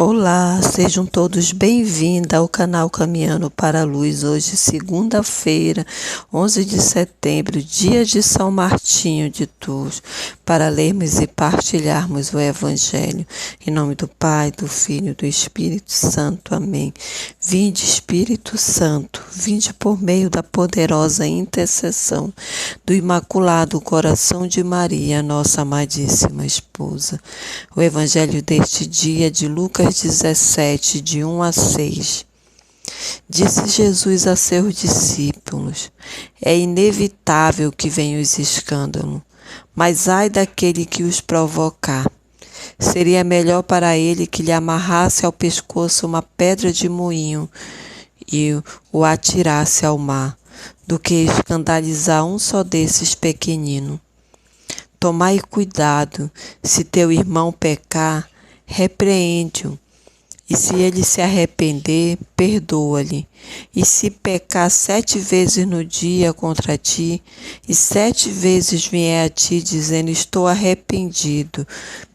Olá, sejam todos bem-vindos ao canal Caminhando para a Luz. Hoje, segunda-feira, 11 de setembro, dia de São Martinho de Tours, para lermos e partilharmos o Evangelho. Em nome do Pai, do Filho e do Espírito Santo. Amém. Vinde, Espírito Santo, vinde por meio da poderosa intercessão do Imaculado Coração de Maria, nossa amadíssima esposa. O Evangelho deste dia de Lucas 17, de 1 a 6. Disse Jesus a seus discípulos: é inevitável que venham os escândalos, mas ai daquele que os provocar. Seria melhor para ele que lhe amarrasse ao pescoço uma pedra de moinho e o atirasse ao mar, do que escandalizar um só desses pequeninos. Tomai cuidado, se teu irmão pecar, repreende-o, e se ele se arrepender, perdoa-lhe. E se pecar 7 vezes no dia contra ti, e 7 vezes vier a ti dizendo, estou arrependido,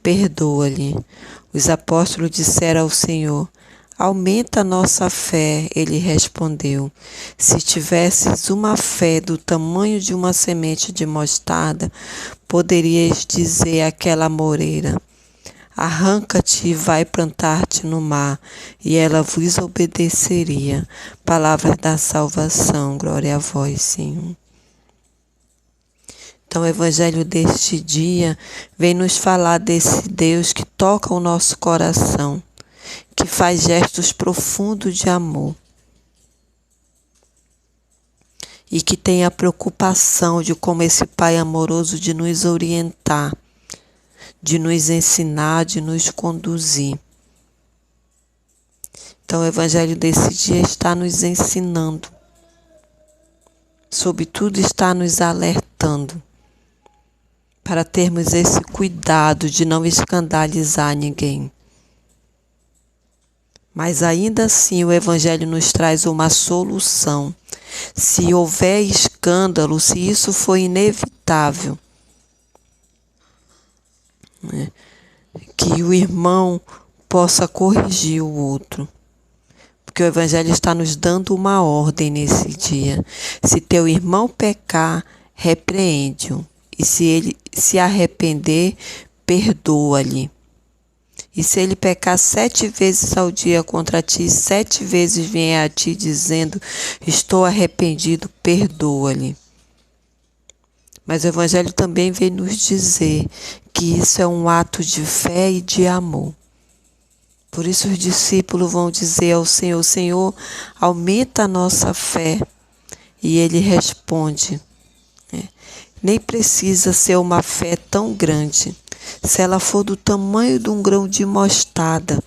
perdoa-lhe. Os apóstolos disseram ao Senhor, aumenta a nossa fé. Ele respondeu, se tivesses uma fé do tamanho de uma semente de mostarda, poderias dizer àquela moreira, arranca-te e vai plantar-te no mar, e ela vos obedeceria. Palavras da salvação, glória a vós, Senhor. Então, o Evangelho deste dia vem nos falar desse Deus que toca o nosso coração, que faz gestos profundos de amor e que tem a preocupação de como esse Pai amoroso de nos orientar, de nos ensinar, de nos conduzir. Então, o Evangelho desse dia está nos ensinando, sobretudo está nos alertando para termos esse cuidado de não escandalizar ninguém. Mas ainda assim o Evangelho nos traz uma solução. Se houver escândalo, se isso for inevitável, que o irmão possa corrigir o outro. Porque o Evangelho está nos dando uma ordem nesse dia. Se teu irmão pecar, repreende-o. E se ele se arrepender, perdoa-lhe. E se ele pecar 7 vezes ao dia contra ti, 7 vezes vier a ti dizendo, estou arrependido, perdoa-lhe. Mas o Evangelho também vem nos dizer que isso é um ato de fé e de amor. Por isso os discípulos vão dizer ao Senhor, Senhor, aumenta a nossa fé. E ele responde, nem precisa ser uma fé tão grande. Se ela for do tamanho de um grão de mostarda,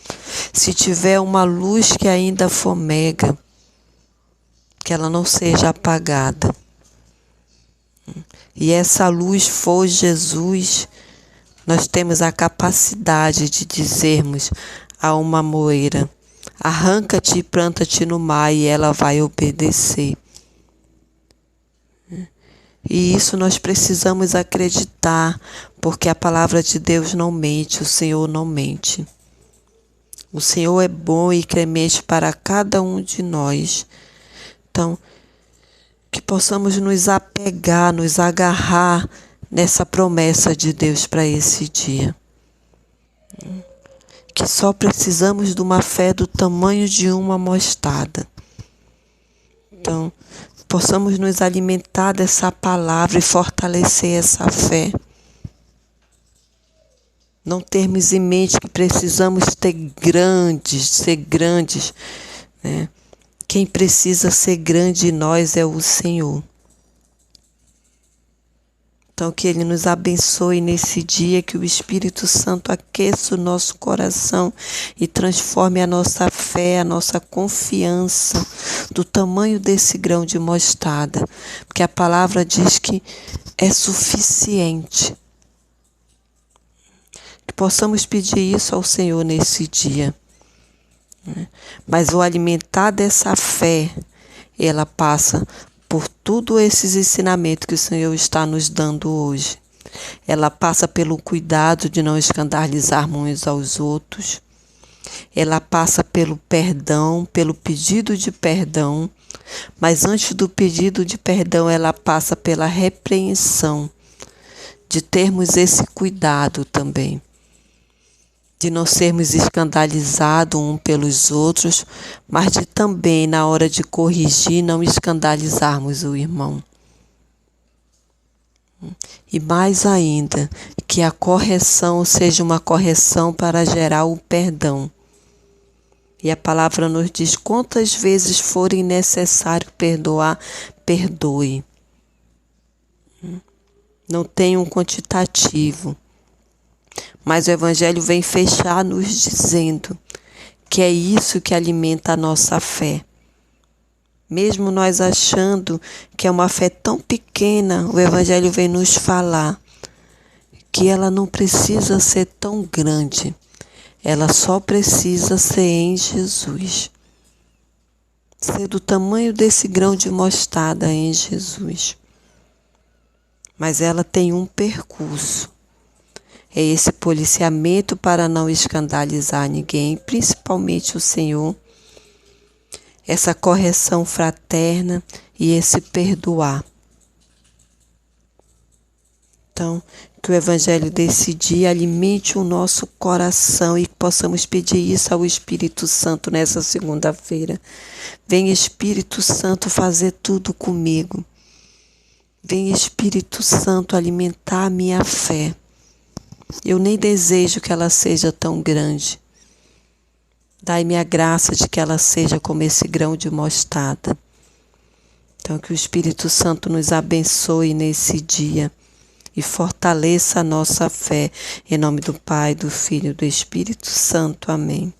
se tiver uma luz que ainda fomega, que ela não seja apagada. E essa luz for Jesus, nós temos a capacidade de dizermos a uma moeira, arranca-te e planta-te no mar, e ela vai obedecer. E isso nós precisamos acreditar, porque a palavra de Deus não mente, o Senhor não mente. O Senhor é bom e clemente para cada um de nós. Então, que possamos nos apegar, nos agarrar nessa promessa de Deus para esse dia. Que só precisamos de uma fé do tamanho de uma mostarda. Então, possamos nos alimentar dessa palavra e fortalecer essa fé. Não termos em mente que precisamos ser grandes, né? Quem precisa ser grande em nós é o Senhor. Então, que Ele nos abençoe nesse dia, que o Espírito Santo aqueça o nosso coração e transforme a nossa fé, a nossa confiança do tamanho desse grão de mostarda, porque a palavra diz que é suficiente. Que possamos pedir isso ao Senhor nesse dia. Mas o alimentar dessa fé, ela passa por todos esses ensinamentos que o Senhor está nos dando hoje. Ela passa pelo cuidado de não escandalizarmos uns aos outros. ela passa pelo perdão, pelo pedido de perdão, mas antes do pedido de perdão, ela passa pela repreensão, de termos esse cuidado também, de não sermos escandalizados uns pelos outros, mas de também, na hora de corrigir, não escandalizarmos o irmão. E mais ainda, que a correção seja uma correção para gerar o perdão. E a palavra nos diz: quantas vezes forem necessário perdoar, perdoe. Não tem um quantitativo. Mas o Evangelho vem fechar nos dizendo que é isso que alimenta a nossa fé. Mesmo nós achando que é uma fé tão pequena, o Evangelho vem nos falar que ela não precisa ser tão grande. Ela só precisa ser em Jesus. Ser do tamanho desse grão de mostarda em Jesus. Mas ela tem um percurso. É esse policiamento para não escandalizar ninguém, principalmente o Senhor. Essa correção fraterna e esse perdoar. Então, que o Evangelho desse dia alimente o nosso coração e que possamos pedir isso ao Espírito Santo nessa segunda-feira. Vem, Espírito Santo, fazer tudo comigo. Vem, Espírito Santo, alimentar a minha fé. Eu nem desejo que ela seja tão grande. Dai-me a graça de que ela seja como esse grão de mostarda. Então, que o Espírito Santo nos abençoe nesse dia e fortaleça a nossa fé. Em nome do Pai, do Filho e do Espírito Santo. Amém.